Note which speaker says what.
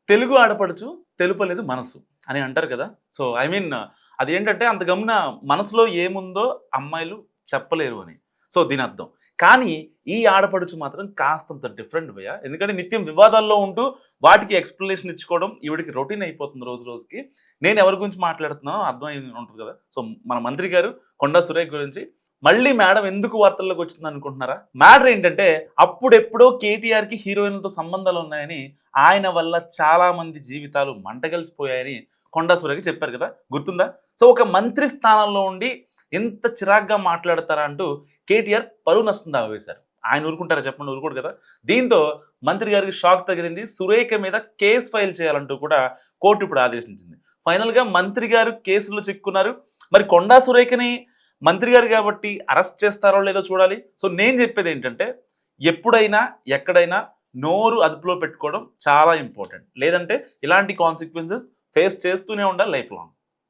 Speaker 1: తెలుగు ఆడపడుచు తెలుపలేదు మనసు అని అంటారు కదా! సో, ఐ మీన్ అదేంటంటే అంత గమ్మున మనసులో ఏముందో అమ్మాయిలు చెప్పలేరు అని. సో, దీనర్థం. కానీ ఈ ఆడపడుచు మాత్రం కాస్తంత డిఫరెంట్ భయ్యా. ఎందుకంటే నిత్యం వివాదాల్లో ఉంటూ వాటికి ఎక్స్‌ప్లనేషన్ ఇచ్చుకోవడం ఈవిడకి రొటీన్ అయిపోతుంది రోజు రోజుకి. నేను ఎవరి గురించి మాట్లాడుతున్నానో అర్థమై ఉంటది కదా! సో, మన మంత్రి గారు కొండా సురేఖ గురించి. మళ్ళీ మేడం ఎందుకు వార్తల్లోకి వచ్చిందనుకుంటున్నారా? మ్యాటర్ ఏంటంటే అప్పుడెప్పుడో కేటీఆర్‌కి హీరోయిన్‌లతో సంబంధాలున్నాయని, ఆయన వల్ల చాలా మంది జీవితాలు మంటగలిసిపోయాయని కొండా సురేఖ చెప్పారు కదా! గుర్తుందా? సో, ఒక మంత్రి స్థానంలో ఉండి ఇంత చిరాగ్గా మాట్లాడతారా అంటూ కేటీఆర్ పరువు నష్టం దావా వేశారు. ఆయన ఊరుకుంటారా చెప్పండి? ఊరుకోడు కదా! దీంతో మంత్రి గారికి షాక్ తగిలింది. సురేఖ మీద కేస్ ఫైల్ చేయాలంటూ కూడా కోర్టు ఇప్పుడు ఆదేశించింది. ఫైనల్‌గా మంత్రి గారు కేసులో చిక్కుకున్నారు. మరి కొండా సురేఖని మంత్రి గారు కాబట్టి అరెస్ట్ చేస్తారో లేదో చూడాలి. సో, నేను చెప్పేదేంటంటే ఎప్పుడైనా, ఎక్కడైనా నోరు అదుపులో పెట్టుకోవడం చాలా ఇంపార్టెంట్. లేదంటే ఇలాంటి కాన్సిక్వెన్సెస్ ఫేస్ చేస్తూనే ఉండాలి లైఫ్ లాంగ్.